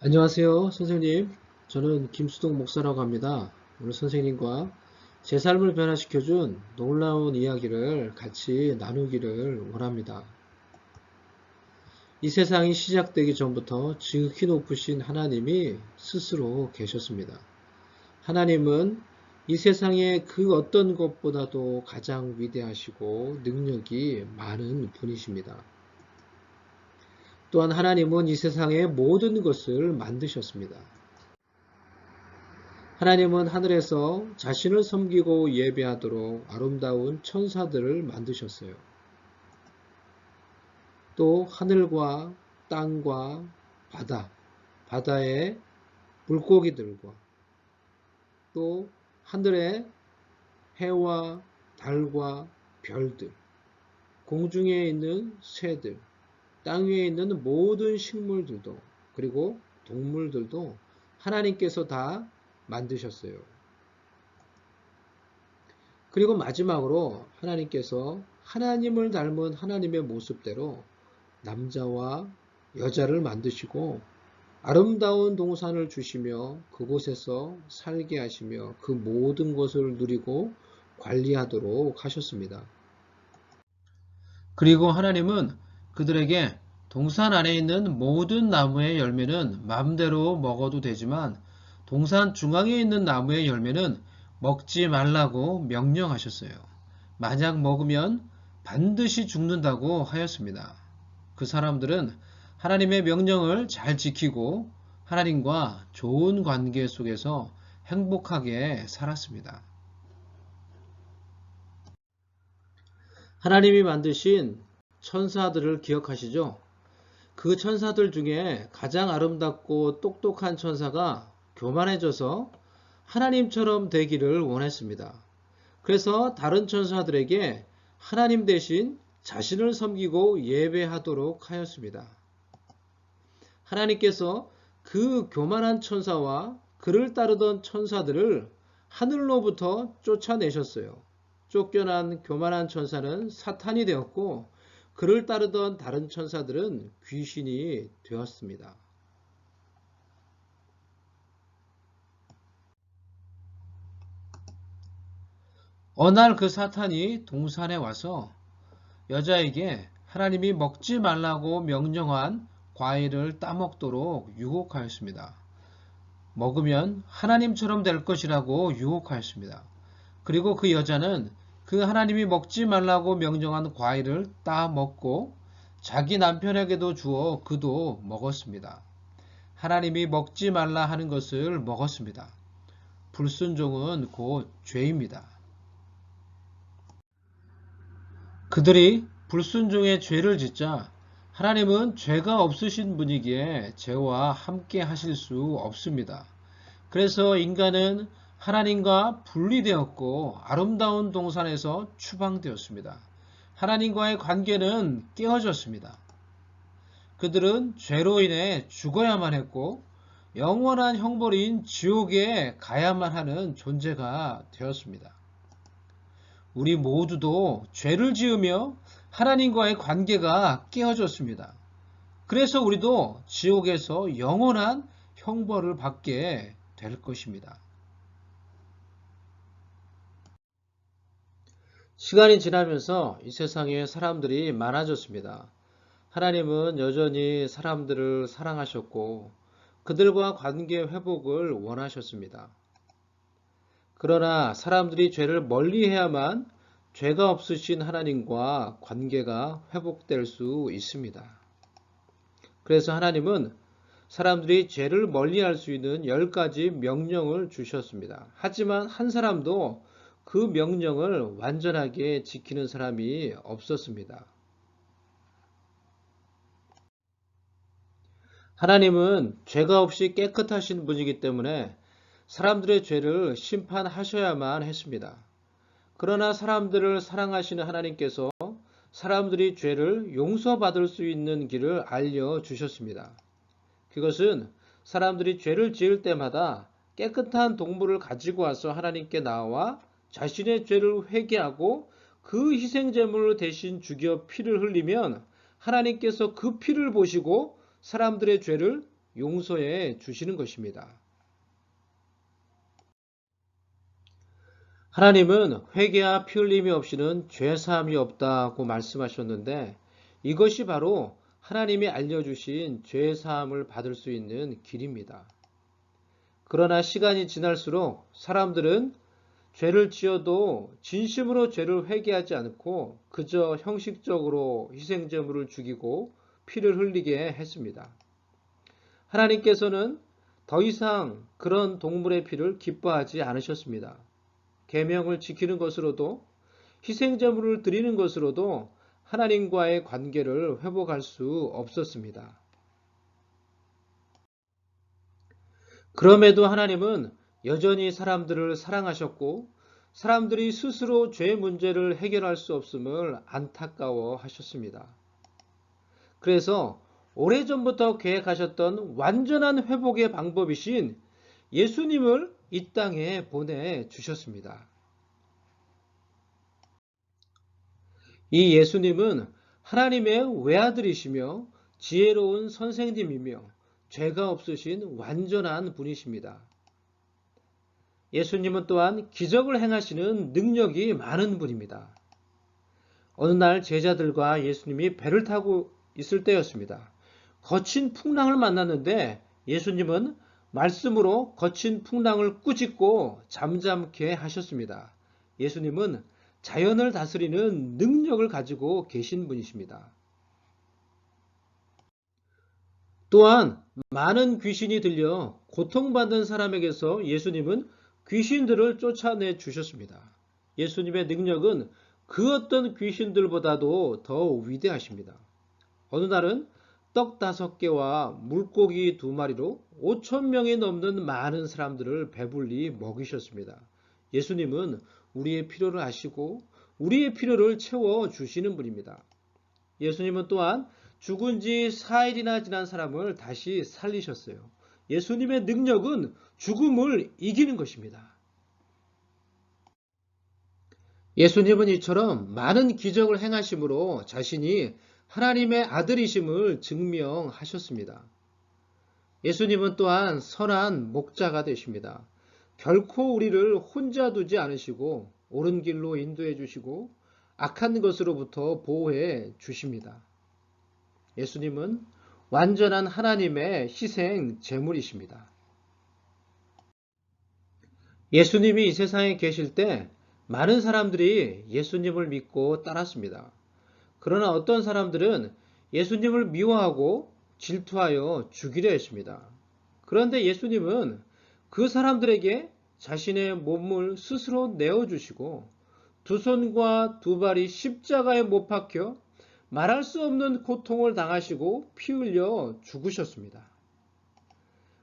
안녕하세요, 선생님. 저는 김수동 목사라고 합니다. 오늘 선생님과 제 삶을 변화시켜준 놀라운 이야기를 같이 나누기를 원합니다. 이 세상이 시작되기 전부터 지극히 높으신 하나님이 스스로 계셨습니다. 하나님은 이 세상의 그 어떤 것보다도 가장 위대하시고 능력이 많은 분이십니다. 또한 하나님은 이 세상의 모든 것을 만드셨습니다. 하나님은 하늘에서 자신을 섬기고 예배하도록 아름다운 천사들을 만드셨어요. 또 하늘과 땅과 바다의 물고기들과 또 하늘의 해와 달과 별들, 공중에 있는 새들, 땅 위에 있는 모든 식물들도 그리고 동물들도 하나님께서 다 만드셨어요. 그리고 마지막으로 하나님께서 하나님을 닮은 하나님의 모습대로 남자와 여자를 만드시고 아름다운 동산을 주시며 그곳에서 살게 하시며 그 모든 것을 누리고 관리하도록 하셨습니다. 그리고 하나님은 그들에게 동산 안에 있는 모든 나무의 열매는 마음대로 먹어도 되지만 동산 중앙에 있는 나무의 열매는 먹지 말라고 명령하셨어요. 만약 먹으면 반드시 죽는다고 하였습니다. 그 사람들은 하나님의 명령을 잘 지키고 하나님과 좋은 관계 속에서 행복하게 살았습니다. 하나님이 만드신 천사들을 기억하시죠? 그 천사들 중에 가장 아름답고 똑똑한 천사가 교만해져서 하나님처럼 되기를 원했습니다. 그래서 다른 천사들에게 하나님 대신 자신을 섬기고 예배하도록 하였습니다. 하나님께서 그 교만한 천사와 그를 따르던 천사들을 하늘로부터 쫓아내셨어요. 쫓겨난 교만한 천사는 사탄이 되었고 그를 따르던 다른 천사들은 귀신이 되었습니다. 어느 날 그 사탄이 동산에 와서 여자에게 하나님이 먹지 말라고 명령한 과일을 따먹도록 유혹하였습니다. 먹으면 하나님처럼 될 것이라고 유혹하였습니다. 그리고 그 여자는 그 하나님이 먹지 말라고 명령한 과일을 따먹고 자기 남편에게도 주어 그도 먹었습니다. 하나님이 먹지 말라 하는 것을 먹었습니다. 불순종은 곧 죄입니다. 그들이 불순종의 죄를 짓자 하나님은 죄가 없으신 분이기에 죄와 함께 하실 수 없습니다. 그래서 인간은 하나님과 분리되었고 아름다운 동산에서 추방되었습니다. 하나님과의 관계는 깨어졌습니다. 그들은 죄로 인해 죽어야만 했고 영원한 형벌인 지옥에 가야만 하는 존재가 되었습니다. 우리 모두도 죄를 지으며 하나님과의 관계가 깨어졌습니다. 그래서 우리도 지옥에서 영원한 형벌을 받게 될 것입니다. 시간이 지나면서 이 세상에 사람들이 많아졌습니다. 하나님은 여전히 사람들을 사랑하셨고 그들과 관계 회복을 원하셨습니다. 그러나 사람들이 죄를 멀리해야만 죄가 없으신 하나님과 관계가 회복될 수 있습니다. 그래서 하나님은 사람들이 죄를 멀리할 수 있는 10가지 명령을 주셨습니다. 하지만 한 사람도 그 명령을 완전하게 지키는 사람이 없었습니다. 하나님은 죄가 없이 깨끗하신 분이기 때문에 사람들의 죄를 심판하셔야만 했습니다. 그러나 사람들을 사랑하시는 하나님께서 사람들이 죄를 용서받을 수 있는 길을 알려주셨습니다. 그것은 사람들이 죄를 지을 때마다 깨끗한 동물을 가지고 와서 하나님께 나와 자신의 죄를 회개하고 그 희생제물을 대신 죽여 피를 흘리면 하나님께서 그 피를 보시고 사람들의 죄를 용서해 주시는 것입니다. 하나님은 회개와 피 흘림이 없이는 죄사함이 없다고 말씀하셨는데 이것이 바로 하나님이 알려주신 죄사함을 받을 수 있는 길입니다. 그러나 시간이 지날수록 사람들은 죄를 지어도 진심으로 죄를 회개하지 않고 그저 형식적으로 희생제물을 죽이고 피를 흘리게 했습니다. 하나님께서는 더 이상 그런 동물의 피를 기뻐하지 않으셨습니다. 계명을 지키는 것으로도 희생제물을 드리는 것으로도 하나님과의 관계를 회복할 수 없었습니다. 그럼에도 하나님은 여전히 사람들을 사랑하셨고 사람들이 스스로 죄 문제를 해결할 수 없음을 안타까워 하셨습니다. 그래서 오래전부터 계획하셨던 완전한 회복의 방법이신 예수님을 이 땅에 보내주셨습니다. 이 예수님은 하나님의 외아들이시며 지혜로운 선생님이며 죄가 없으신 완전한 분이십니다. 예수님은 또한 기적을 행하시는 능력이 많은 분입니다. 어느 날 제자들과 예수님이 배를 타고 있을 때였습니다. 거친 풍랑을 만났는데 예수님은 말씀으로 거친 풍랑을 꾸짖고 잠잠케 하셨습니다. 예수님은 자연을 다스리는 능력을 가지고 계신 분이십니다. 또한 많은 귀신이 들려 고통받는 사람에게서 예수님은 귀신들을 쫓아내 주셨습니다. 예수님의 능력은 그 어떤 귀신들보다도 더 위대하십니다. 어느 날은 떡 5개와 물고기 2마리로 5,000명이 넘는 많은 사람들을 배불리 먹이셨습니다. 예수님은 우리의 필요를 아시고 우리의 필요를 채워주시는 분입니다. 예수님은 또한 죽은 지 4일이나 지난 사람을 다시 살리셨어요. 예수님의 능력은 죽음을 이기는 것입니다. 예수님은 이처럼 많은 기적을 행하심으로 자신이 하나님의 아들이심을 증명하셨습니다. 예수님은 또한 선한 목자가 되십니다. 결코 우리를 혼자 두지 않으시고 옳은 길로 인도해 주시고 악한 것으로부터 보호해 주십니다. 예수님은 완전한 하나님의 희생 제물이십니다. 예수님이 이 세상에 계실 때 많은 사람들이 예수님을 믿고 따랐습니다. 그러나 어떤 사람들은 예수님을 미워하고 질투하여 죽이려 했습니다. 그런데 예수님은 그 사람들에게 자신의 몸을 스스로 내어주시고 2손과 2발이 십자가에 못 박혀 말할 수 없는 고통을 당하시고 피 흘려 죽으셨습니다.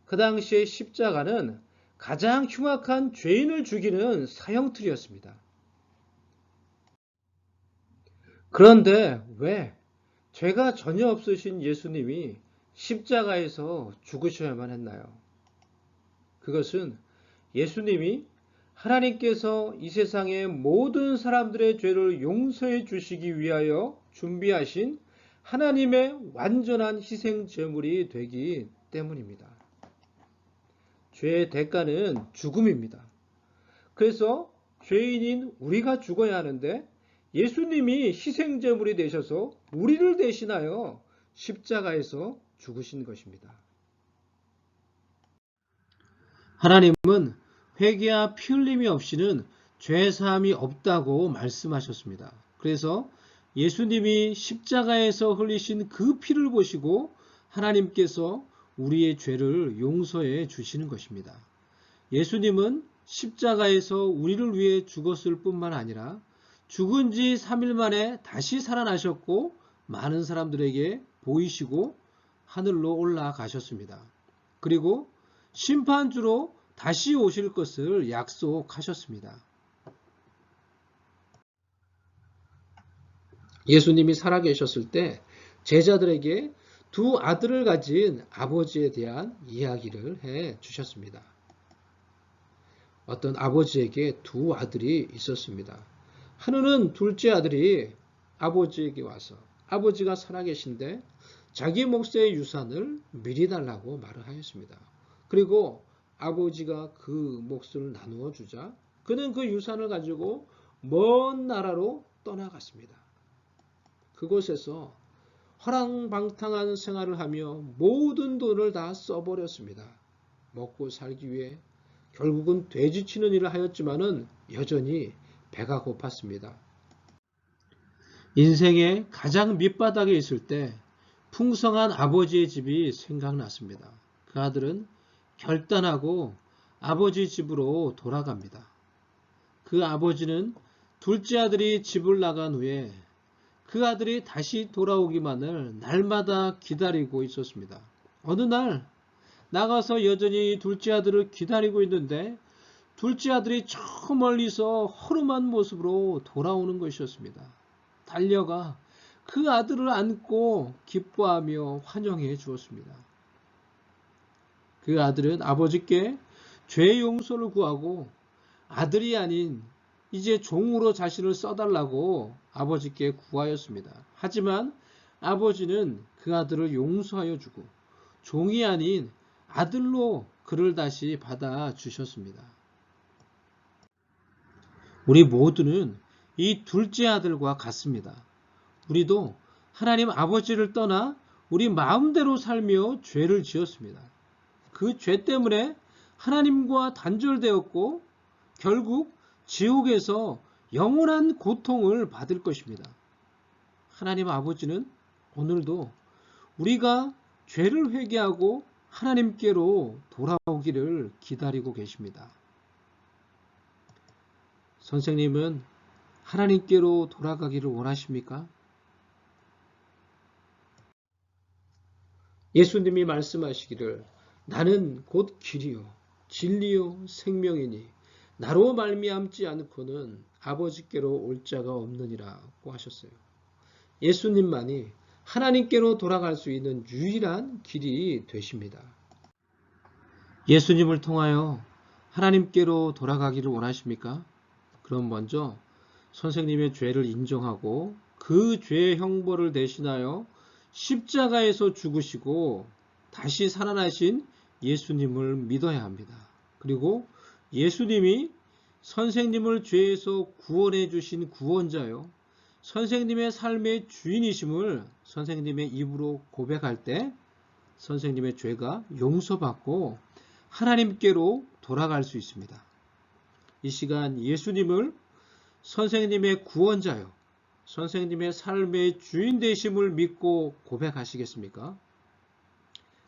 그 당시에 십자가는 가장 흉악한 죄인을 죽이는 사형틀이었습니다. 그런데 왜 죄가 전혀 없으신 예수님이 십자가에서 죽으셔야만 했나요? 그것은 예수님이 하나님께서 이 세상의 모든 사람들의 죄를 용서해 주시기 위하여 준비하신 하나님의 완전한 희생 제물이 되기 때문입니다. 죄의 대가는 죽음입니다. 그래서 죄인인 우리가 죽어야 하는데 예수님이 희생 제물이 되셔서 우리를 대신하여 십자가에서 죽으신 것입니다. 하나님은 회개와 피 흘림이 없이는 죄 사함이 없다고 말씀하셨습니다. 그래서 예수님이 십자가에서 흘리신 그 피를 보시고 하나님께서 우리의 죄를 용서해 주시는 것입니다. 예수님은 십자가에서 우리를 위해 죽었을 뿐만 아니라 죽은 지 3일 만에 다시 살아나셨고 많은 사람들에게 보이시고 하늘로 올라가셨습니다. 그리고 심판주로 다시 오실 것을 약속하셨습니다. 예수님이 살아계셨을 때 제자들에게 2 아들을 가진 아버지에 대한 이야기를 해 주셨습니다. 어떤 아버지에게 2 아들이 있었습니다. 하루는 둘째 아들이 아버지에게 와서 아버지가 살아계신데 자기 몫의 유산을 미리 달라고 말을 하였습니다. 그리고 아버지가 그 몫을 나누어 주자 그는 그 유산을 가지고 먼 나라로 떠나갔습니다. 그곳에서 허랑방탕한 생활을 하며 모든 돈을 다 써버렸습니다. 먹고 살기 위해 결국은 돼지치는 일을 하였지만은 여전히 배가 고팠습니다. 인생의 가장 밑바닥에 있을 때 풍성한 아버지의 집이 생각났습니다. 그 아들은 결단하고 아버지 집으로 돌아갑니다. 그 아버지는 둘째 아들이 집을 나간 후에 그 아들이 다시 돌아오기만을 날마다 기다리고 있었습니다. 어느 날 나가서 여전히 둘째 아들을 기다리고 있는데 둘째 아들이 저 멀리서 허름한 모습으로 돌아오는 것이었습니다. 달려가 그 아들을 안고 기뻐하며 환영해 주었습니다. 그 아들은 아버지께 죄 용서를 구하고 아들이 아닌 이제 종으로 자신을 써달라고 아버지께 구하였습니다. 하지만 아버지는 그 아들을 용서하여 주고 종이 아닌 아들로 그를 다시 받아 주셨습니다. 우리 모두는 이 둘째 아들과 같습니다. 우리도 하나님 아버지를 떠나 우리 마음대로 살며 죄를 지었습니다. 그 죄 때문에 하나님과 단절되었고 결국 지옥에서 영원한 고통을 받을 것입니다. 하나님 아버지는 오늘도 우리가 죄를 회개하고 하나님께로 돌아오기를 기다리고 계십니다. 선생님은 하나님께로 돌아가기를 원하십니까? 예수님이 말씀하시기를 나는 곧 길이요 진리요 생명이니 나로 말미암지 않고는 아버지께로 올 자가 없느니라고 하셨어요. 예수님만이 하나님께로 돌아갈 수 있는 유일한 길이 되십니다. 예수님을 통하여 하나님께로 돌아가기를 원하십니까? 그럼 먼저 선생님의 죄를 인정하고 그 죄의 형벌을 대신하여 십자가에서 죽으시고 다시 살아나신 예수님을 믿어야 합니다. 그리고 예수님이 선생님을 죄에서 구원해 주신 구원자요. 선생님의 삶의 주인이심을 선생님의 입으로 고백할 때 선생님의 죄가 용서받고 하나님께로 돌아갈 수 있습니다. 이 시간 예수님을 선생님의 구원자요. 선생님의 삶의 주인 되심을 믿고 고백하시겠습니까?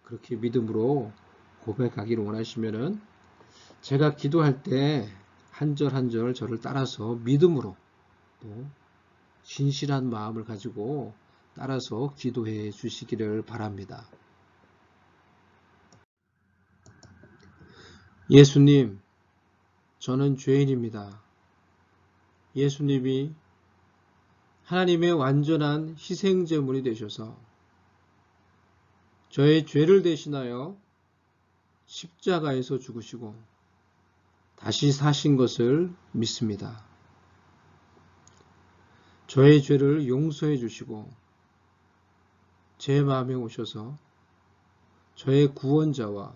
그렇게 믿음으로 고백하기를 원하시면은 제가 기도할 때 한 절 한 절 저를 따라서 믿음으로 또 진실한 마음을 가지고 따라서 기도해 주시기를 바랍니다. 예수님, 저는 죄인입니다. 예수님이 하나님의 완전한 희생제물이 되셔서 저의 죄를 대신하여 십자가에서 죽으시고 다시 사신 것을 믿습니다. 저의 죄를 용서해 주시고 제 마음에 오셔서 저의 구원자와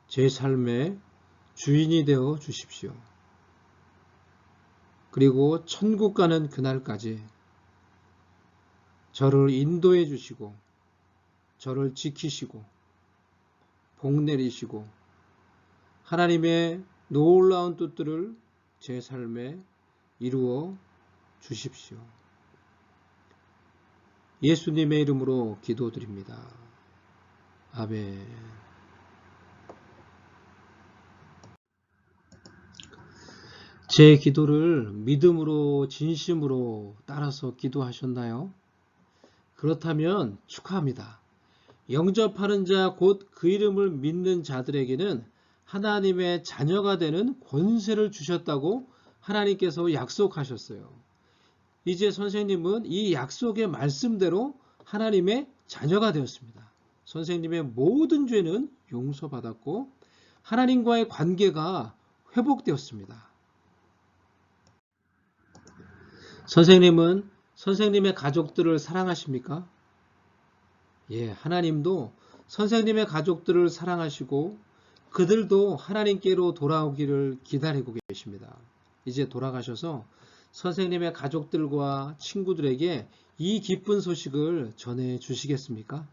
제 삶의 주인이 되어 주십시오. 그리고 천국 가는 그날까지 저를 인도해 주시고 저를 지키시고 복 내리시고 하나님의 놀라운 뜻들을 제 삶에 이루어 주십시오. 예수님의 이름으로 기도드립니다. 아멘. 제 기도를 믿음으로 진심으로 따라서 기도하셨나요? 그렇다면 축하합니다. 영접하는 자 곧 그 이름을 믿는 자들에게는 하나님의 자녀가 되는 권세를 주셨다고 하나님께서 약속하셨어요. 이제 선생님은 이 약속의 말씀대로 하나님의 자녀가 되었습니다. 선생님의 모든 죄는 용서받았고 하나님과의 관계가 회복되었습니다. 선생님은 선생님의 가족들을 사랑하십니까? 예, 하나님도 선생님의 가족들을 사랑하시고 그들도 하나님께로 돌아오기를 기다리고 계십니다. 이제 돌아가셔서 선생님의 가족들과 친구들에게 이 기쁜 소식을 전해 주시겠습니까?